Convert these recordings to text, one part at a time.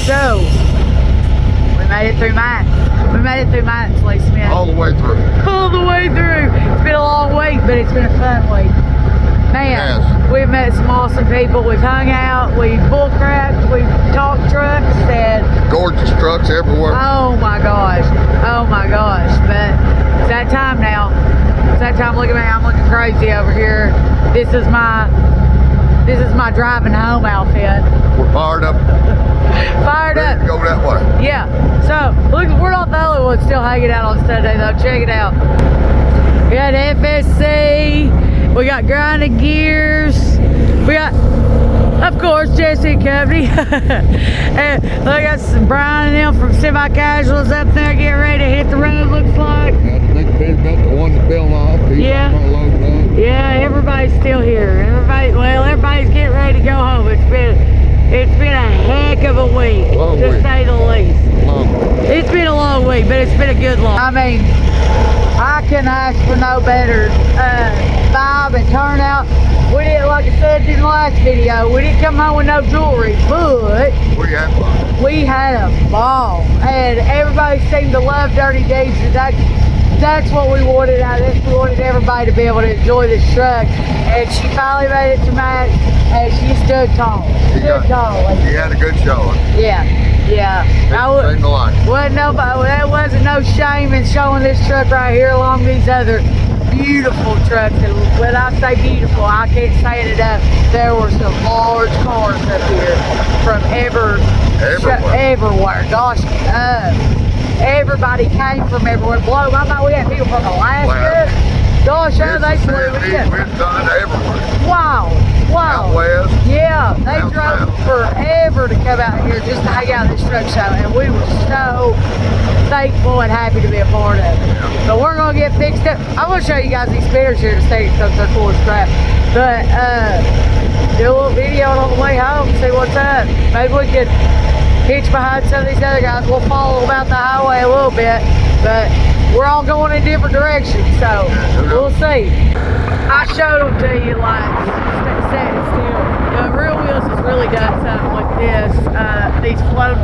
So, we made it through mine. We made it through mine, Lee Smith. All the way through. All the way through. It's been a long week, but it's been a fun week. Man, Yes. we've met some awesome people. We've hung out, we've bullcrapped, we've talked trucks, and Gorgeous trucks everywhere. oh my gosh. Oh my gosh. But it's that time now. It's that time. Look at me. I'm looking crazy over here. This is my driving home outfit. We're fired up. Fired Ready up. to go that way. Yeah. So, look, we're not the only ones still hanging out on Sunday, though. Check it out. We got FSC. We got Grinding Gears. We got, of course, Jesse and Company. And I got some Brian and them from Semi-Casuals up there getting ready to hit the road, looks like. Got the big Peterbilt, the one that Bill off. He's Yeah. loaded up. Yeah, everybody's still here. Everybody's getting ready to go home. It's been a heck of a week, Long to week. say the least. Long way. It's been a long week, but it's been a good long. I mean, I can ask for no better vibe and turnout. We didn't, like I said in the last video, we didn't come home with no jewelry, but We had fun. we had a ball, and everybody seemed to love Dirty Deeds, and that's what we wanted out of this. We wanted everybody to be able to enjoy this truck, and she finally made it to Matt, and she stood tall. He Like, had a good showing. yeah. Saved the life. There wasn't no shame in showing this truck right here along these other beautiful trucks. And when I say beautiful, I can't say it enough. There were some large cars up here from everywhere. Gosh, everybody came from everywhere. Blow my mind, we had people from Alaska. Gosh, they flew in. We've done it everywhere. Wow. Out west. Yeah, they Down drove south. forever to come out here just to hang out at this truck show, and we were so thankful and happy to be a part of it. So we're gonna get fixed up. I'm gonna show you guys these spinners here to see because they're cool as crap. But do a little video on the way home, see what's up. Maybe we could hitch behind some of these other guys. We'll follow them out the highway a little bit, but we're all going in different directions, so we'll see. I showed them to you like standing still. The Real Wheels has really done something with this. These float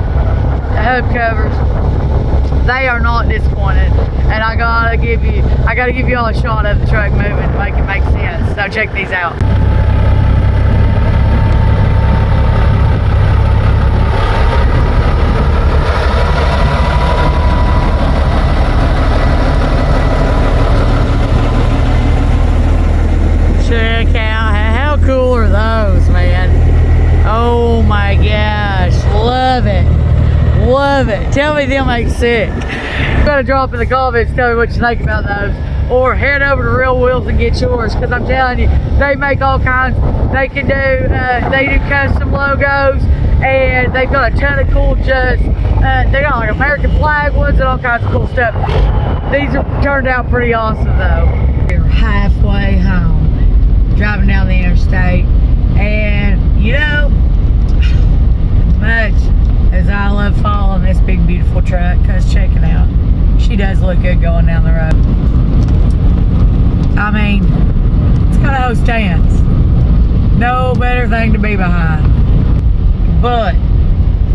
hub covers, they are not disappointed. And I gotta give you all a shot of the truck moving to make it make sense. So check these out. Check out, how cool are those, man? Oh my gosh, love it. Love it. Tell me they'll make sick. You gotta drop in the comments, tell me what you think about those. Or head over to Real Wheels and get yours, because I'm telling you, they make all kinds. They can do, they do custom logos, and they've got a ton of cool they got like American flag ones and all kinds of cool stuff. These are turned out pretty awesome though. We're halfway home, driving down the interstate, and you know, much as I love following this big beautiful truck, because check it out, she does look good going down the road. I mean, it's got a host stands, no better thing to be behind. But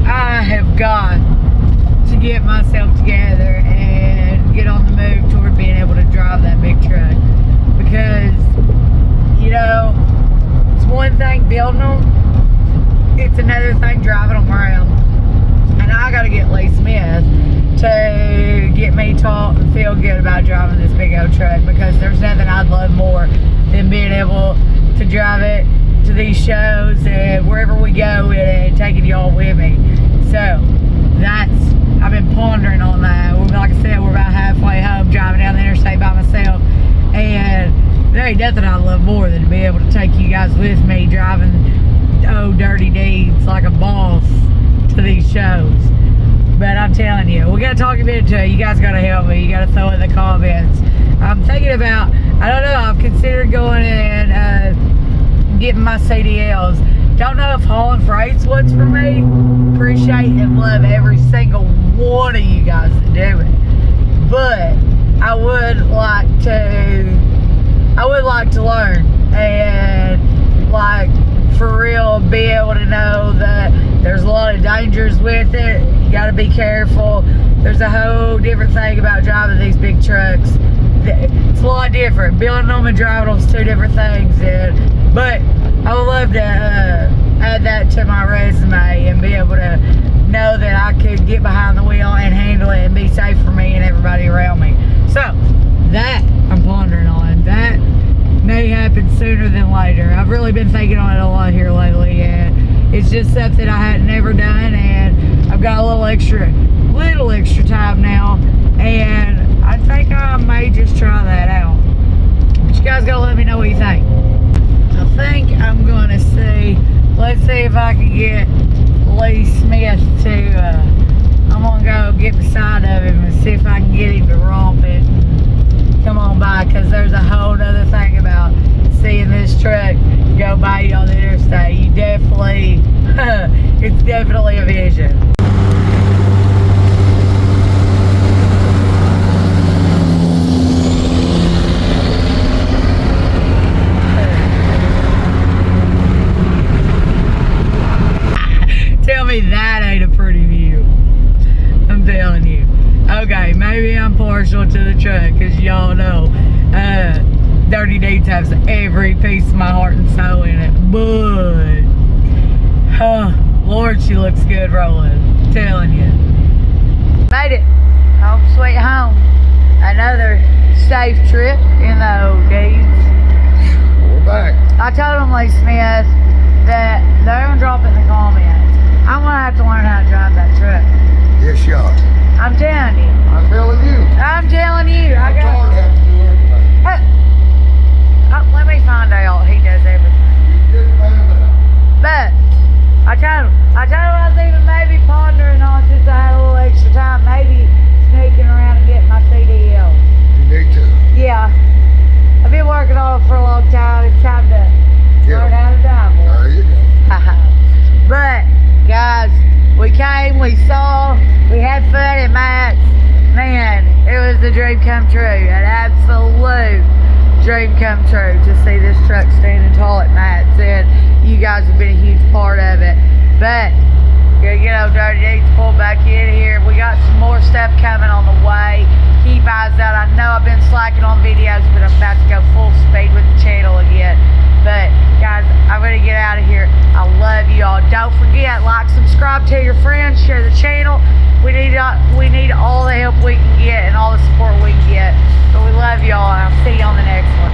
I have got to get myself together and get on the move toward being able to drive that big truck, because you know, it's one thing building them, it's another thing driving them around. And I gotta get Lee Smith to get me taught and feel good about driving this big old truck, because there's nothing I'd love more than being able to drive it to these shows and wherever we go with it and taking y'all with me. So I've been pondering on that. Like I said, we're about halfway home driving down the interstate by myself, and there ain't nothing I love more than to be able to take you guys with me driving Dirty Deeds like a boss to these shows. But I'm telling you, we gotta talk a bit to you guys. Gotta help me. You gotta throw in the comments. I'm thinking about, I don't know, I've considered going and getting my CDLs. Don't know if hauling freight's what's for me. Appreciate and love every single one of you guys that do it. But I would like to learn and like for real be able to know that there's a lot of dangers with it. You gotta be careful. There's a whole different thing about driving these big trucks. It's a lot different. Building them and driving them is two different things, dude. But I would love to add that to my resume and be able to know that I could get behind the wheel and handle it and be safe for me and everybody around me. So that I'm pondering on. That may happen sooner than later. I've really been thinking on it a lot here lately, and it's just something I had never done, and I've got a little extra time now, and I think I may just try that out. But you guys gotta let me know what you think. I think I'm gonna see, let's see if I can get Lee Smith to, I'm gonna go get beside of him and see if I can get him to romp it and come on by, because there's a whole other thing about seeing this truck go by you on the interstate. You definitely, it's definitely a vision. Tell me that ain't a pretty view. I'm telling you. Okay, maybe I'm partial to the truck, because y'all know Dirty Deeds has every piece of my heart and soul in it. But, Lord, she looks good rolling. I'm telling you. Made it. Home sweet home. Another safe trip in the old Deeds. We're back. I told him, Lee Smith, that they're going to drop in the comments. I'm going to have to learn how to drive that truck. Yes, you are. I'm telling you. I'm telling you. I'm telling you. I'm tired of having to do everything. Let me find out. He does everything. You just found out. But I told him I was even maybe pondering on, since I had a little extra time, maybe sneaking around and getting my CDL. You need to. Yeah. I've been working on it for a long time. It's time to learn how to drive one. There you go. But guys, we came, we saw, we had fun at Matt's. Man, it was a dream come true. An absolute dream come true to see this truck standing tall at Matt's, and you guys have been a huge part of it. But gonna get old Dirty Deeds pulled back in here. We got some more stuff coming on the way. Keep eyes out. I know I've been slacking on videos, but I'm about to go full speed with the channel again. But guys, I'm gonna get out of here. I love you all. Don't forget, like, subscribe, tell your friends, share the channel. We need all the help we can get and all the support we can get. But we love y'all, and I'll see you on the next one.